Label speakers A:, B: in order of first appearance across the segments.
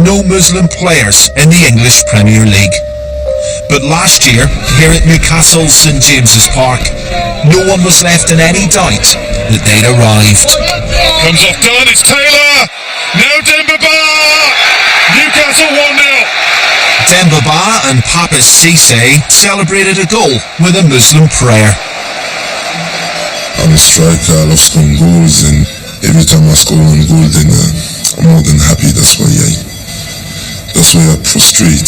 A: no Muslim players in the English Premier League. But last year, here at Newcastle's St James's Park, no one was left in any doubt that they'd arrived.
B: Comes off Dunn, it's Taylor! Now Demba Ba! Newcastle 1-0!
A: Demba Ba and Papas Cisse celebrated a goal with a Muslim prayer.
C: I'm a striker, I love scoring goals, and every time I score one goal, then I'm more than happy. That's why I prostrate.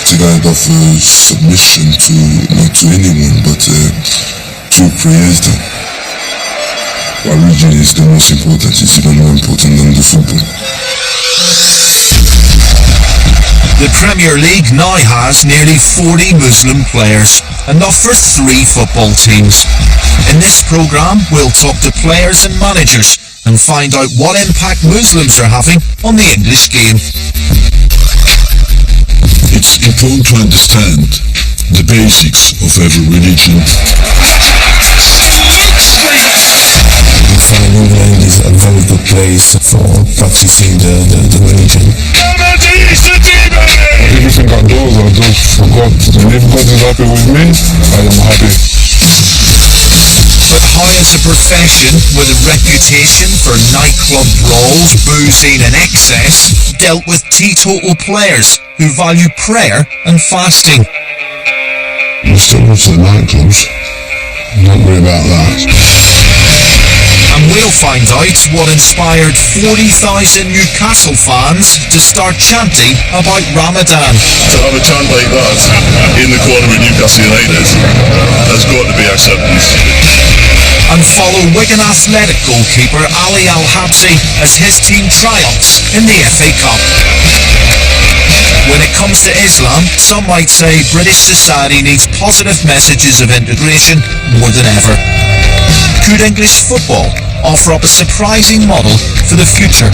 C: It's a kind of submission to, not to anyone, but to Creator. Our religion is the most important. It's even more important than the football.
A: The Premier League now has nearly 40 Muslim players, enough for 3 football teams. In this programme, we'll talk to players and managers and find out what impact Muslims are having on the English game.
C: It's important to understand the basics of every religion. I find England is a very good place for practicing the religion.
D: Everything I do for God. And if God is happy with me, I am happy.
A: But how is a profession with a reputation for nightclub brawls, boozing and excess dealt with teetotal players who value prayer and fasting?
C: We still go to the nightclubs. Don't worry about that.
A: And we'll find out what inspired 40,000 Newcastle fans to start chanting about Ramadan.
B: To have a chant like that in the corner with Newcastle United has got to be acceptance.
A: And follow Wigan Athletic goalkeeper Ali Al-Habsi as his team triumphs in the FA Cup. When it comes to Islam, some might say British society needs positive messages of integration more than ever. Could English football offer up a surprising model for the future?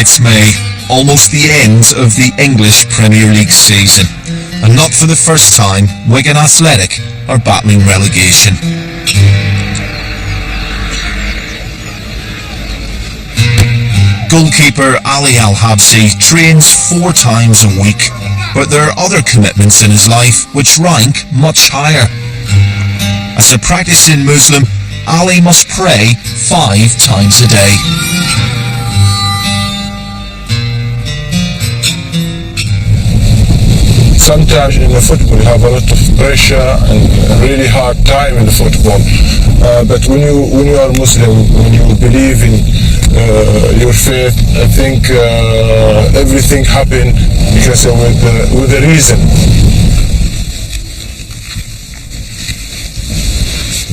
A: It's May, almost the end of the English Premier League season, and not for the first time, Wigan Athletic are battling relegation. Goalkeeper Ali Al-Habsi trains 4 times a week, but there are other commitments in his life which rank much higher. As a practicing Muslim, Ali must pray 5 times a day.
D: Sometimes in the football you have a lot of pressure and a really hard time in the football. But when you are Muslim, when you believe in your faith, I think everything happens because with a reason.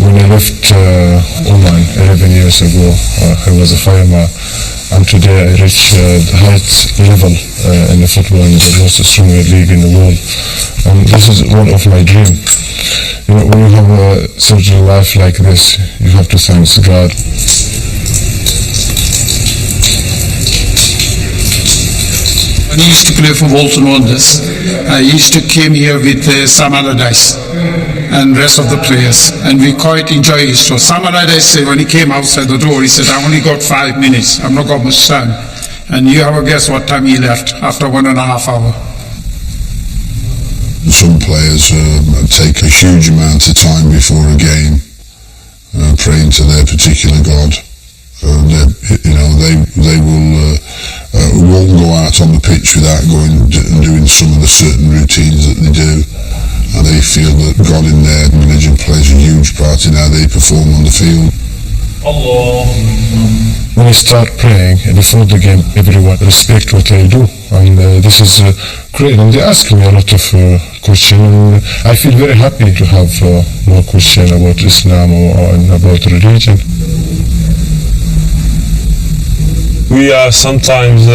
D: When I left Oman 11 years ago, I was a fireman. And today I reached the highest level in the football in the most strongest league in the world. And this is one of my dreams. You know, when you have such a life like this, you have to thank God.
E: When I used to play for Bolton Wanderers, I used to came here with Sam Allardyce and rest of the players, and we quite enjoy it. So Sam Allardyce said when he came outside the door, he said, I only got 5 minutes, I've not got much time. And you have a guess what time he left, after 1.5 hours.
C: Some players take a huge amount of time before a game, praying to their particular God. They won't go out on the pitch without going and doing some of the certain routines that they do, and they feel that God in their religion plays a huge part in how they perform on the field.
D: When I start praying before the game, everyone respect what I do, and this is great. And they ask me a lot of questions. I feel very happy to have more questions about Islam or about religion.
F: We are sometimes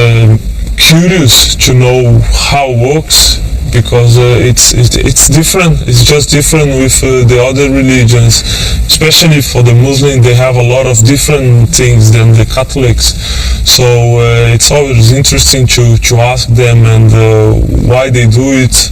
F: curious to know how it works
D: because it's different. It's just different with the other religions, especially for the Muslims. They have a lot of different things than the Catholics. So it's always interesting to ask them and why they do it.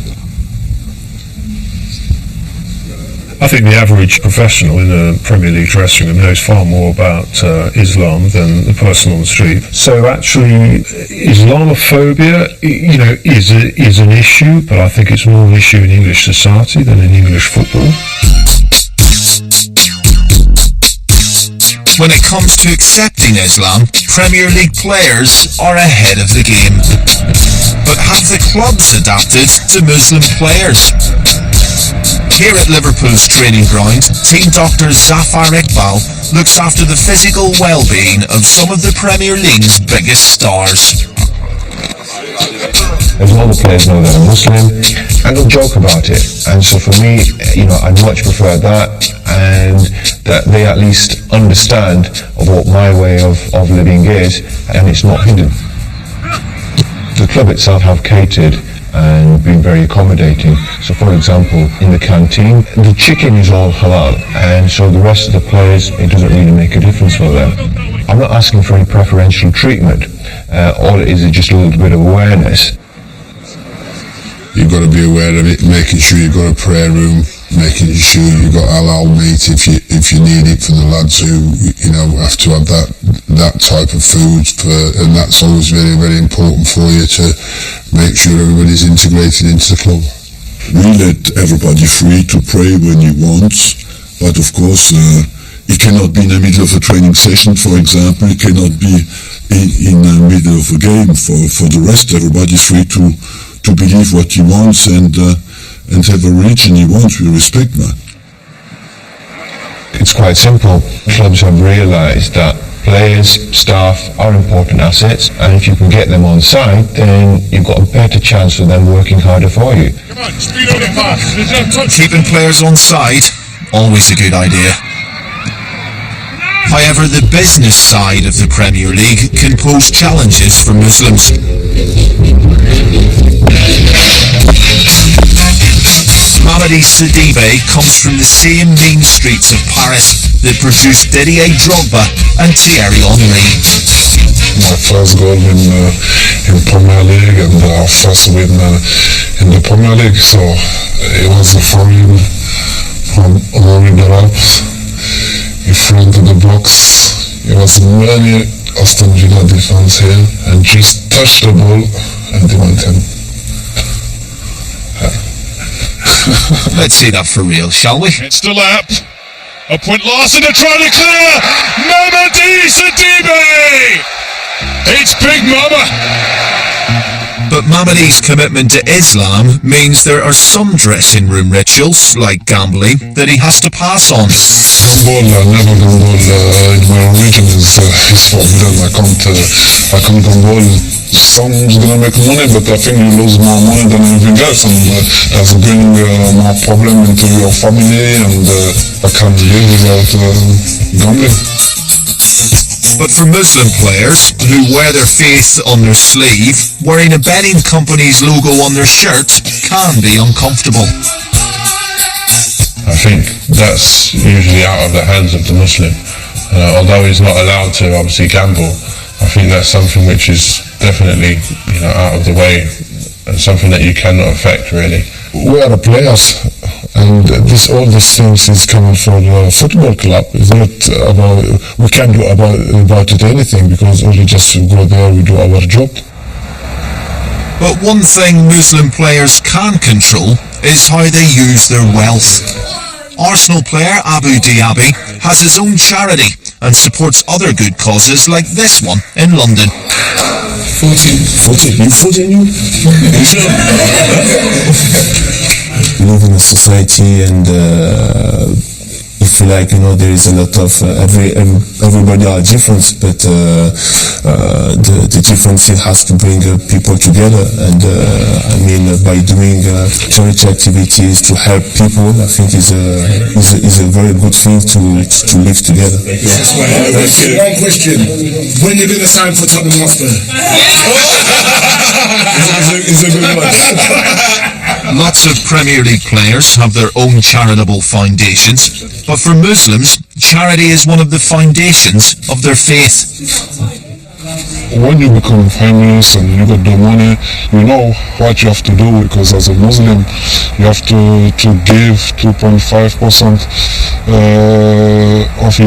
F: I think the average professional in a Premier League dressing room knows far more about Islam than the person on the street. So actually, Islamophobia, is an issue, but I think it's more an issue in English society than in English football.
A: When it comes to accepting Islam, Premier League players are ahead of the game. But have the clubs adapted to Muslim players? Here at Liverpool's training ground, team doctor Zafar Iqbal looks after the physical well-being of some of the Premier League's biggest stars.
G: As all the players know that I'm Muslim, and they'll joke about it. And so for me, I'd much prefer that, and that they at least understand of what my way of living is, and it's not hidden. The club itself have catered and been very accommodating. So for example, in the canteen, the chicken is all halal, and so the rest of the players, it doesn't really make a difference for them. I'm not asking for any preferential treatment. All it is just a little bit of awareness.
C: You've got to be aware of it, making sure you've got a prayer room, making sure you've got halal meat if you need it for the lads who have to have that type of food, and that's always very, very important for you to make sure everybody's integrated into the club.
H: We let everybody free to pray when he wants, but of course it cannot be in the middle of a training session, for example. It cannot be in the middle of a game. For the rest, everybody's free to believe what he wants and have a religion he wants. We respect that.
G: It's quite simple. Clubs have realised that players, staff are important assets, and if you can get them on side, then you've got a better chance of them working harder for you.
B: Come on, speed on the pass.
A: Keeping players on side, always a good idea. However, the business side of the Premier League can pose challenges for Muslims. Mamadi Sidibé comes from the same mean streets of Paris that produced Didier Drogba and Thierry Henry.
D: My first goal in Premier League and first win in the Premier League, so it was a foreign from Henry Daraps in front of the box. It was many Aston Villa defense here and just touched the ball and they went in.
A: Let's see that for real, shall we?
B: It's still up. A point lost and they're trying to clear. Mamadi Sidibé. It's Big Mama.
A: But Mamadi's commitment to Islam means there are some dressing room rituals, like gambling, that he has to pass on.
D: Never gamble in my religion is forbidden. I can't gamble. Someone's gonna make money, but I think you lose more money than anything else, and that's bringing more problem into your family, and I can't live without gambling.
A: But for Muslim players who wear their faith on their sleeve, wearing a betting company's logo on their shirt can be uncomfortable.
F: I think that's usually out of the hands of the Muslim. Although he's not allowed to obviously gamble, I think that's something which is definitely out of the way and something that you cannot affect really.
D: We are the players, and all these things is coming from the football club. It's not about, we can't do about it anything, because only just go there, we do our job.
A: But one thing Muslim players can control is how they use their wealth. Arsenal player Abu Diaby has his own charity and supports other good causes like this one in London.
H: 14, you 14 you?
I: We live in a society, and you feel like there is a lot of everybody are different, but the difference has to bring people together. And by doing charity activities to help people, I think is a very good thing to live together.
H: One question: when you're going to sign for Tottenham Hotspur? Is a good one.
A: Lots of Premier League players have their own charitable foundations, but for Muslims, charity is one of the foundations of their faith.
C: When you become famous and you got the money, you know what you have to do, because as a Muslim you have to give 2.5% of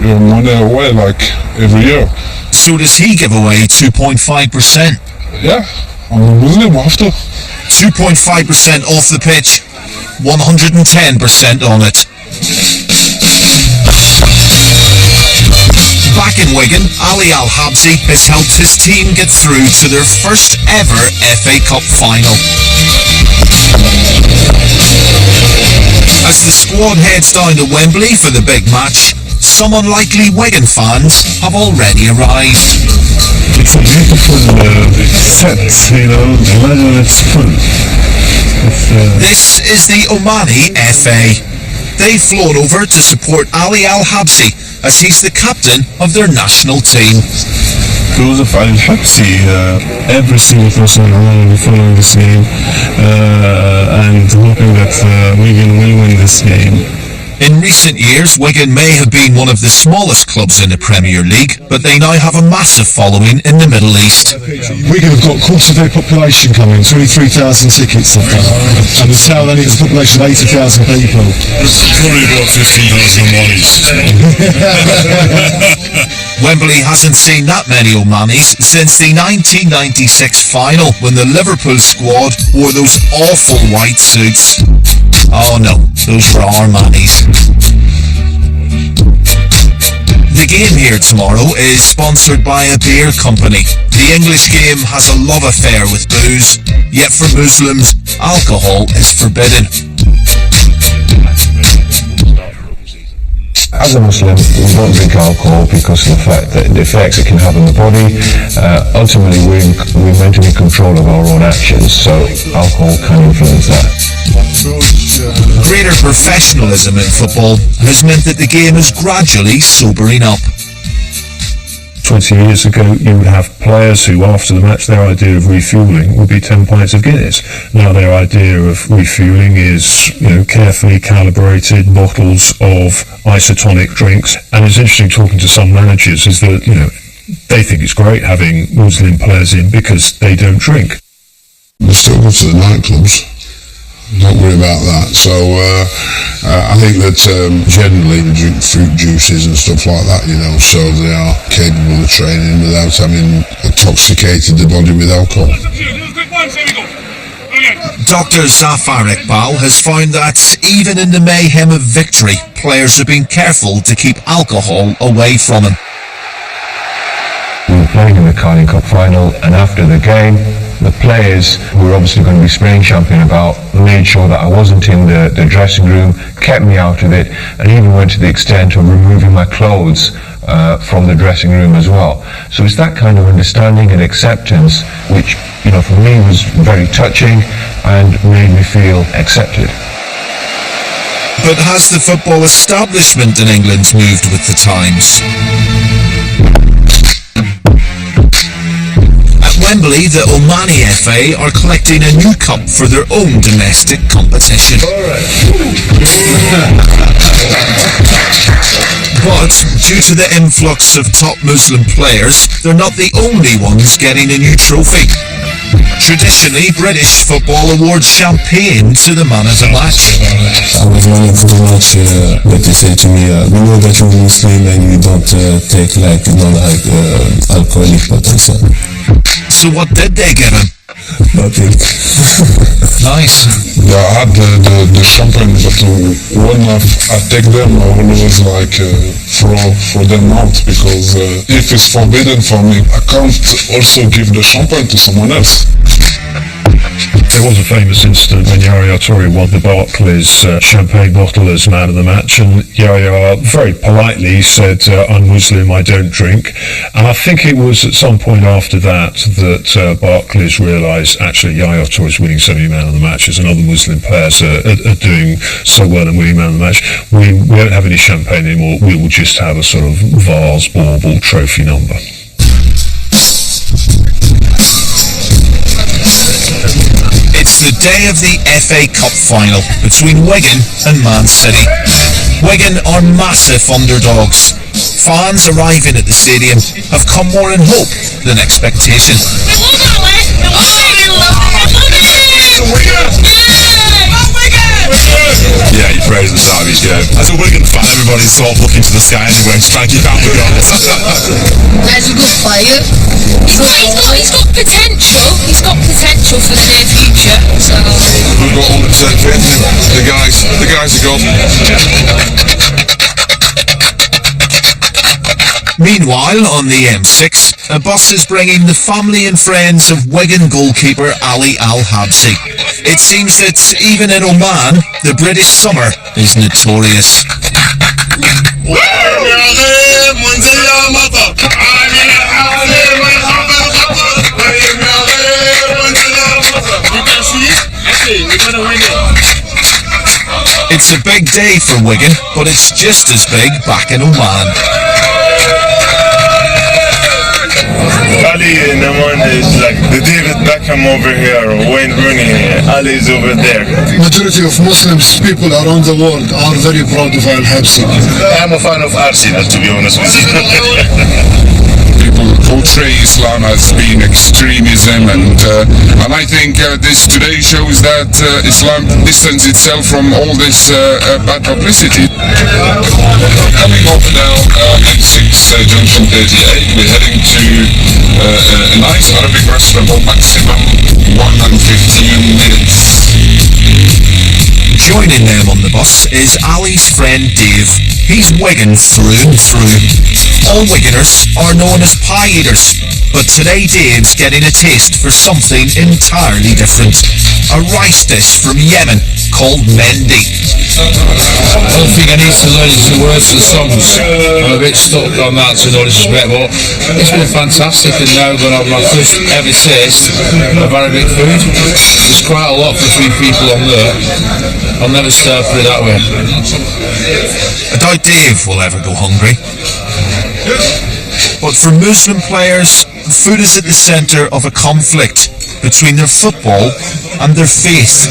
C: your money away, like every year.
A: So does he give away 2.5%?
C: Yeah, I'm a Muslim, I have to.
A: 2.5% off the pitch, 110% on it. Back in Wigan, Ali Al-Habsi has helped his team get through to their first ever FA Cup final. As the squad heads down to Wembley for the big match, some unlikely Wigan fans have already arrived.
F: It's a beautiful set, you know, imagine it's fun.
A: This is the Omani FA. They've flown over to support Ali Al-Habsi as he's the captain of their national team.
D: Joseph Al-Habsi, every single person in Oman will be following this game and hoping that Wigan will win this game.
A: In recent years, Wigan may have been one of the smallest clubs in the Premier League, but they now have a massive following in the Middle East.
C: Wigan have got quarter of their population coming, 23,000 tickets, and the town only has a population of 80,000 people.
B: It's probably about 15,000 Omanis.
A: Wembley hasn't seen that many Omanis since the 1996 final, when the Liverpool squad wore those awful white suits. Oh no, those were Armanis. The game here tomorrow is sponsored by a beer company. The English game has a love affair with booze, yet for Muslims, alcohol is forbidden.
G: As a Muslim, we don't drink alcohol because of the effects it can have on the body. Ultimately, we're meant to be in control of our own actions, so alcohol can influence that.
A: Greater professionalism in football has meant that the game is gradually sobering up.
F: 20 years ago, you would have players who, after the match, their idea of refuelling would be 10 pints of Guinness. Now their idea of refuelling is, carefully calibrated bottles of isotonic drinks. And it's interesting talking to some managers is that, they think it's great having Muslim players in because they don't drink.
H: We still go to the nightclubs. Don't worry about that. So I think that generally we drink fruit juices and stuff like that, so they are capable of training without having intoxicated the body with alcohol.
A: Dr. Zafar Iqbal has found that even in the mayhem of victory, players have been careful to keep alcohol away from them.
G: We were playing in the Carling Cup final, and after the game, the players, who were obviously going to be spraying champagne about, made sure that I wasn't in the dressing room, kept me out of it, and even went to the extent of removing my clothes from the dressing room as well. So it's that kind of understanding and acceptance which, for me was very touching and made me feel accepted.
A: But has the football establishment in England moved with the times? Wembley, the Omani FA are collecting a new cup for their own domestic competition. But due to the influx of top Muslim players, they're not the only ones getting a new trophy. Traditionally, British football awards champagne to the man of the match.
I: I was running for the match, but they said to me, we know that you're Muslim and you don't take non-alcoholic bottles.
A: So what did they give him?
I: Nothing.
A: Nice.
C: Yeah, I had the champagne, but when I take them, I always throw them out, because if it's forbidden for me, I can't also give the champagne to someone else.
F: There was a famous incident when Yaya Toure won the Barclays champagne bottle as man of the match, and Yaya very politely said, I'm Muslim, I don't drink. And I think it was at some point after that Barclays realised, actually, Yaya Toure is winning so many man of the matches and other Muslim players are doing so well and winning man of the match. We don't have any champagne anymore, we will just have a sort of vase, bauble, trophy number.
A: It's It's the day of the FA Cup final between Wigan and Man City. Wigan are massive underdogs. Fans arriving at the stadium have come more in hope than expectation.
J: Yeah, he praised the start of his game. As a Wigan fan, everybody's sort of looking to the sky anyway to try and keep out the goals.
K: He's a good player. He's got potential. He's got potential for the near future. So
J: we've got 100% fit. The guys are good.
A: Meanwhile, on the M6, a bus is bringing the family and friends of Wigan goalkeeper Ali Al-Habsi. It seems that even in Oman, the British summer is notorious. It's a big day for Wigan, but it's just as big back in Oman.
L: Ali in Oman is like the David Beckham over here, or Wayne Rooney. Ali is over there.
M: Majority of Muslims people around the world are very proud of Al-Habsi.
L: I'm a fan of Arsenal, to be honest with you.
N: People portray Islam as being extremism, and I think this today shows that Islam distances itself from all this bad publicity. Coming off now M6 junction 38, we're heading to a nice Arabic restaurant for maximum 115 minutes.
A: Joining them on the bus is Ali's friend Dave. He's Wigan through and through. All Wiganers are known as pie eaters, but today Dave's getting a taste for something entirely different. A rice dish from Yemen called Mendi.
O: I don't think I need to learn the words to the songs. I'm a bit stuck on that, to no disrespect, but it's been fantastic, and now I'm going to have my first ever taste of Arabic food. There's quite a lot for 3 people on there. I'll never starve for it that way.
A: I doubt Dave will ever go hungry. But for Muslim players, food is at the centre of a conflict between their football and their faith.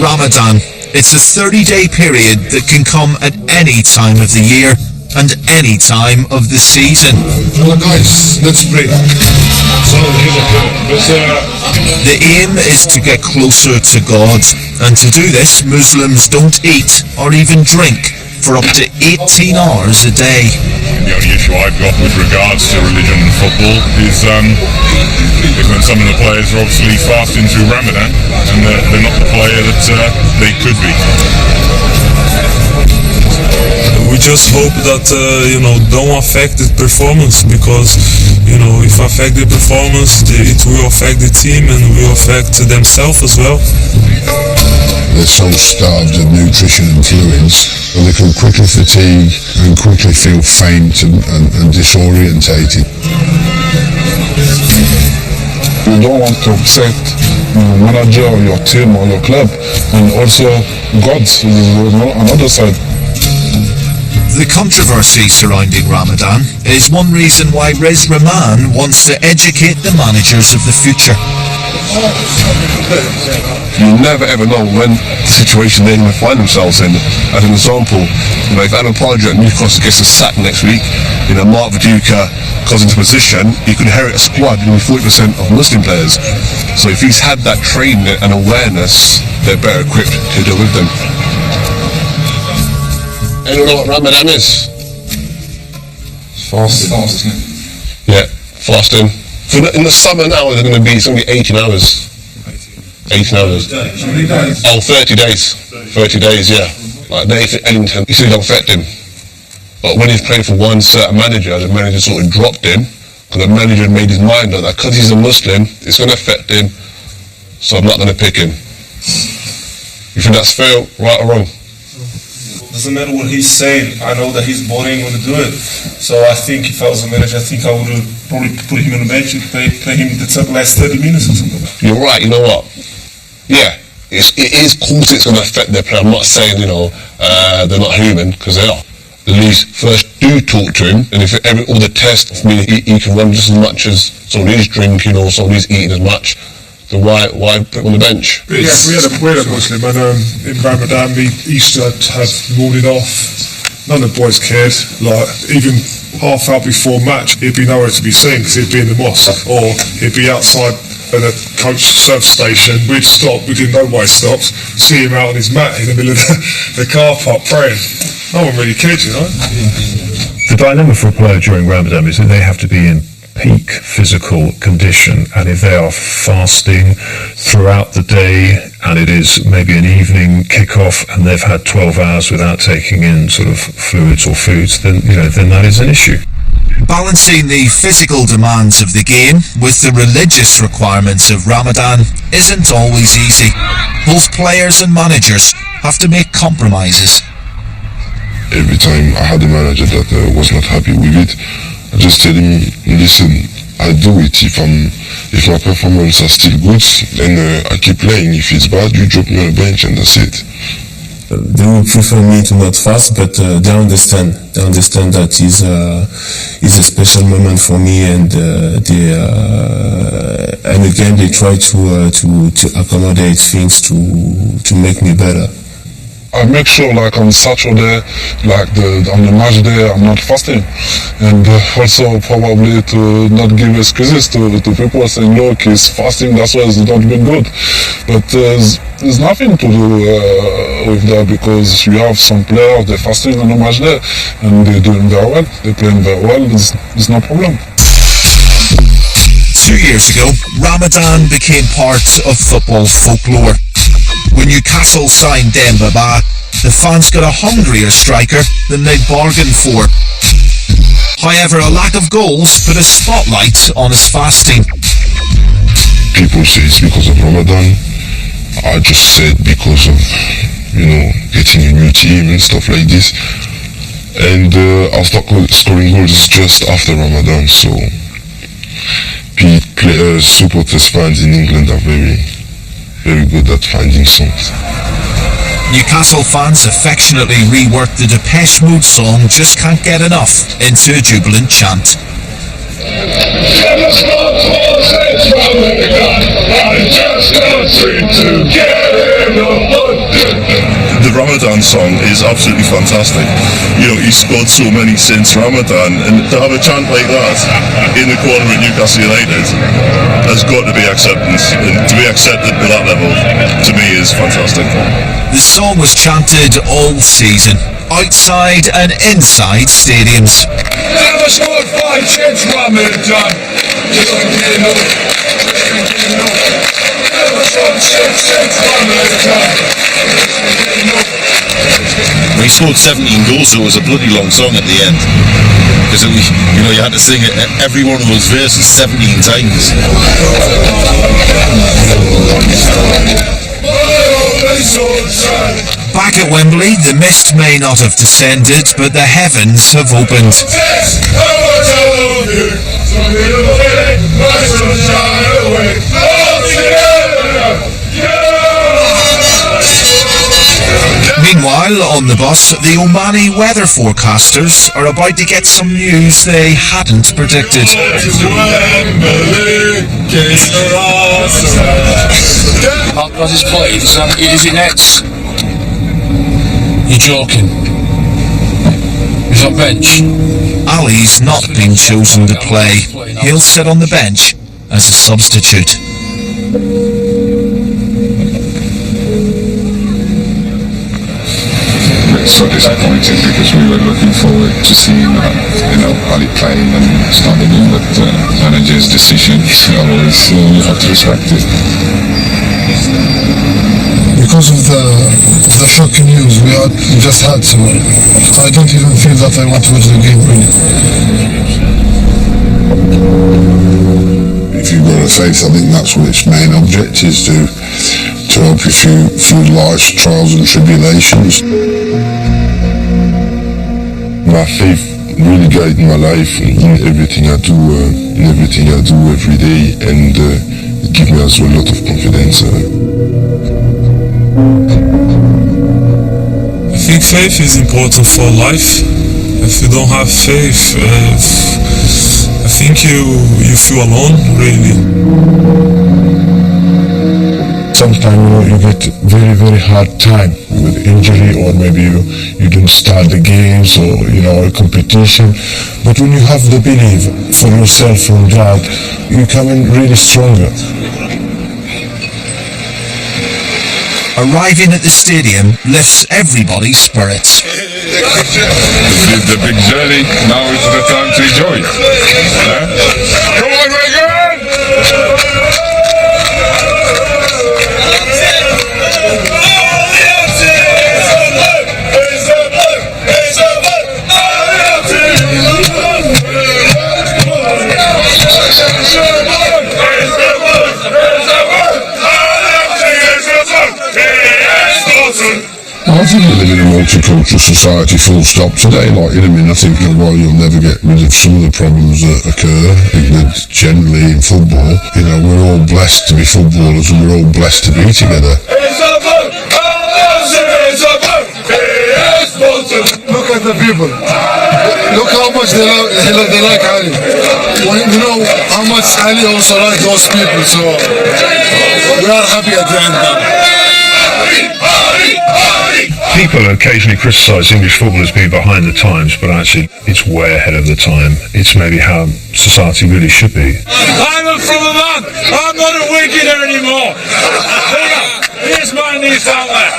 A: Ramadan. It's a 30-day period that can come at any time of the year and any time of the season.
M: Well, guys, let's pray.
A: The aim is to get closer to God, and to do this, Muslims don't eat or even drink for up to 18 hours a day.
L: The only issue I've got with regards to religion and football is when some of the players are obviously fasting through Ramadan, and they're not the player that they could be.
P: We just hope that don't affect the performance, because if affect the performance, it will affect the team and will affect themselves as well.
C: They're so starved of nutrition and fluids, and they can quickly fatigue and quickly feel faint and disorientated.
N: You don't want to upset the manager or your team or your club, and also God on another side.
A: The controversy surrounding Ramadan is one reason why Riz Rahman wants to educate the managers of the future.
G: You never ever know when the situation they're going to find themselves in. As an example, if Alan Pardew at Newcastle gets a sack next week, Mark Viduka goes into position, he could inherit a squad with 40% of Muslim players. So if he's had that training and awareness, they're better equipped to deal with them. Anyone know what Ramadan is?
N: Fasting.
G: Yeah, fasting. In the summer now, it's going to be 18 hours. 18 hours. Oh, 30 days. 30 days, yeah. Like Nathan Ellington, he said it don't affect him. But when he's playing for one certain manager, the manager sort of dropped him, because the manager made his mind up that because he's a Muslim, it's going to affect him, so I'm not going to pick him. You think that's fair, right or wrong?
Q: Doesn't matter what he's saying. I know that he's boring when to do it. So I think if I was a manager, I think I would probably put him on the bench and play him the last 30 minutes or something.
G: You're right. You know what? Yeah, it is course it's going to affect their play. I'm not saying they're not human, because they are. The league's first
C: do talk to him, and if all the tests he can run just as much as somebody's drinking or somebody's eating as much, then why put him on the bench?
F: Yes, we had a Muslim, and in Ramadan we used to have morning off. None of the boys cared. Like, even half hour before match, he'd be nowhere to be seen because he'd be in the mosque, or he'd be outside at a coach service station. We'd stop, we didn't know why he stopped, see him out on his mat in the middle of the car park praying. No one really cared, you know. The dilemma for a player during Ramadan is that they have to be in peak physical condition, and if they are fasting throughout the day and it is maybe an evening kick-off and they've had 12 hours without taking in sort of fluids or foods, then that is an issue.
A: Balancing the physical demands of the game with the religious requirements of Ramadan isn't always easy. Both players and managers have to make compromises.
C: Every time I had a manager that was not happy with it, I just tell him, listen, I do it. If my performance are still good, then I keep playing. If it's bad, you drop me on the bench and that's it.
I: They would prefer me to not fast, but they understand. They understand that is a special moment for me, and again they try to accommodate things to make me better.
C: I make sure, like on Saturday, on the match day, I'm not fasting, and also probably to not give excuses to people saying, look, he's fasting, that's why it's not been good. But there's nothing to do with that, because you have some players, they're fasting on the match day, and they're doing very well, they're playing very well, there's no problem.
A: 2 years ago, Ramadan became part of football folklore. When Newcastle signed Demba Ba, the fans got a hungrier striker than they'd bargained for. However, a lack of goals put a spotlight on his fasting.
C: People say it's because of Ramadan. I just said because of, getting a new team and stuff like this. And I'll start scoring goals just after Ramadan, so players, supporters, fans in England are very good at finding songs.
A: Newcastle fans affectionately reworked the Depeche Mode song Just Can't Get Enough into a jubilant chant.
L: The Ramadan song is absolutely fantastic. He scored so many since Ramadan, and to have a chant like that in the corner at Newcastle United has got to be acceptance, and to be accepted to that level, to me, is fantastic.
A: The song was chanted all season, outside and inside stadiums.
B: Never scored 5 since Ramadan. Never scored 6 since Ramadan.
R: He scored 17 goals, so it was a bloody long song at the end. Because you had to sing it, every one of those verses 17 times.
A: Back at Wembley, the mist may not have descended, but the heavens have opened. Meanwhile, on the bus, the Omani weather forecasters are about to get some news they hadn't predicted.
O: Alcaz is played, is it nets? You're joking. He's on bench.
A: Ali's not been chosen to play. He'll sit on the bench as a substitute.
C: So disappointed because we were looking forward to seeing Ali playing and starting in, but manager's decision always you have to respect it.
M: Because of the shocking news we just had, so I don't even feel that I want to watch the game really.
H: If you're going to say something, that's what its main object is, to help you through life's trials and tribulations.
C: My faith really guides my life in everything I do, every day, and it gives me also a lot of confidence.
P: I think faith is important for life, if you don't have faith, I think you feel alone, really.
D: Sometimes you get very hard time with injury, or maybe you didn't start the games, or a competition. But when you have the belief for yourself from God, you come in really stronger.
A: Arriving at the stadium lifts everybody's spirits.
N: The big journey, now is the time to enjoy it. Come on, Wigan!
H: I think we live in a multicultural society, full stop. Today, like I think while you'll never get rid of some of the problems that occur, generally in football, we're all blessed to be footballers and we're all blessed to be together.
M: Look at the people. Look how much they like Ali. You know how much Ali also likes those people, so we are happy at the end now.
F: People occasionally criticise English football as being behind the times, but actually it's way ahead of the time. It's maybe how society really should be.
B: I'm a from a man. I'm not a Wiganer anymore. Here's my news outlet.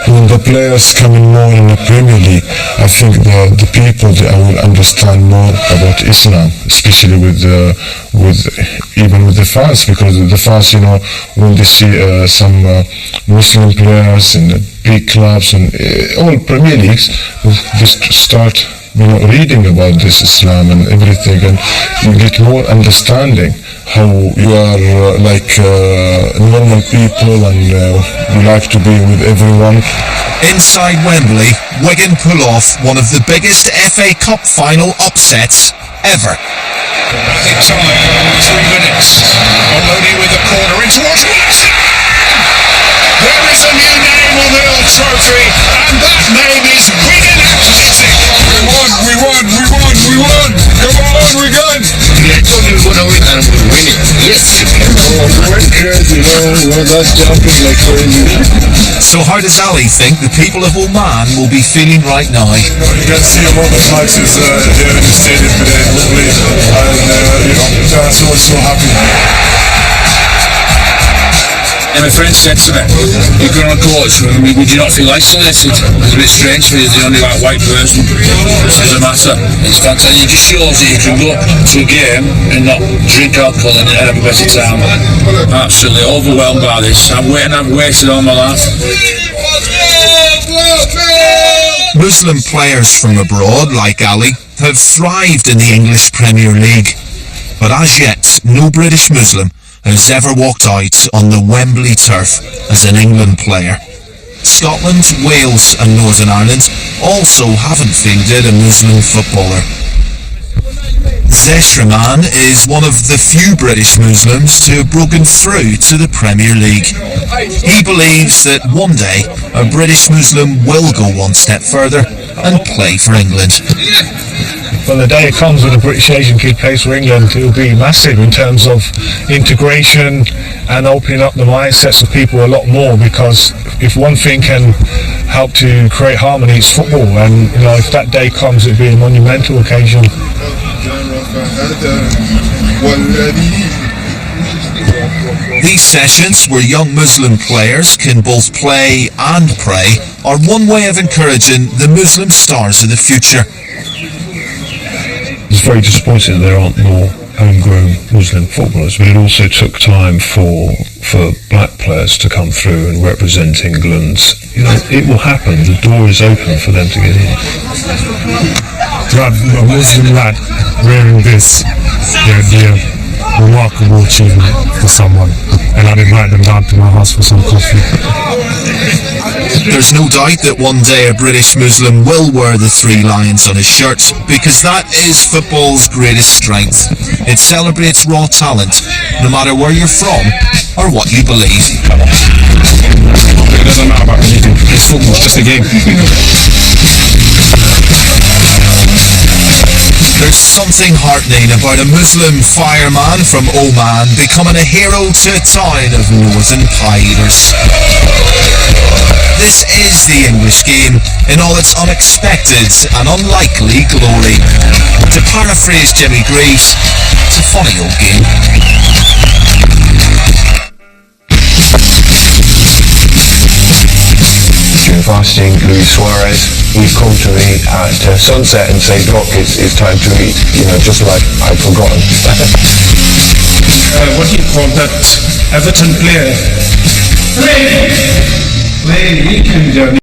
D: When the players come in more in the Premier League, I think the people will understand more about Islam, especially with the fans, because the fans, when they see some Muslim players in the big clubs and all Premier Leagues, they start reading about this Islam and everything, and you get more understanding how you are like normal people, and you like to be with everyone.
A: Inside Wembley, Wigan pull off one of the biggest FA Cup final upsets ever.
B: Rapid time, 3 minutes. Maloney with the corner in towards Watson. There is a new name on the old trophy, and that name is Wigan Athletic. We won. Come on, Wigan.
M: I told you we're gonna win, and we're winning. Yes. We went crazy, we're just jumping like crazy.
A: So how does Ali think the people of Oman will be feeling right now?
P: You can see a lot of faces here in the stadium today, lovely, and so happy.
O: And my friend said to me, you're going on a coach room, would you not feel isolated? It's a bit strange for you, the only white person. It doesn't matter. It's fantastic. It just shows that you can go to a game and not drink alcohol and have a better time. Absolutely overwhelmed by this. I've waited all my life.
A: Muslim players from abroad, like Ali, have thrived in the English Premier League. But as yet, no British Muslim has ever walked out on the Wembley turf as an England player. Scotland, Wales and Northern Ireland also haven't fielded a Muslim footballer. Zesh Rahman is one of the few British Muslims to have broken through to the Premier League. He believes that one day a British Muslim will go one step further and play for England.
F: When the day comes when a British Asian kid plays for England, it will be massive in terms of integration and opening up the mindsets of people a lot more, because if one thing can help to create harmony, it's football, and if that day comes, it'll be a monumental occasion.
A: These sessions, where young Muslim players can both play and pray, are one way of encouraging the Muslim stars of the future.
F: It's very disappointing that there aren't more homegrown Muslim footballers, but it also took time for black players to come through and represent England. It will happen. The door is open for them to get in.
D: To have a Muslim lad wearing this, it'd be a remarkable achievement for someone, and I'd invite them down to my house for some coffee.
A: There's no doubt that one day a British Muslim will wear the 3 lions on his shirt, because that is football's greatest strength. It celebrates raw talent, no matter where you're from or what you believe.
N: It doesn't matter about religion, it's football, it's just a game.
A: something heartening about a Muslim fireman from Oman becoming a hero to a town of northern Pirates. This is the English game in all its unexpected and unlikely glory. To paraphrase Jimmy Greaves, it's a funny old game.
G: Fasting Luis Suarez, he'd come to me at sunset and say, look, it's time to eat, just like I'd forgotten.
E: What do you call that Everton player? Play weekend journey.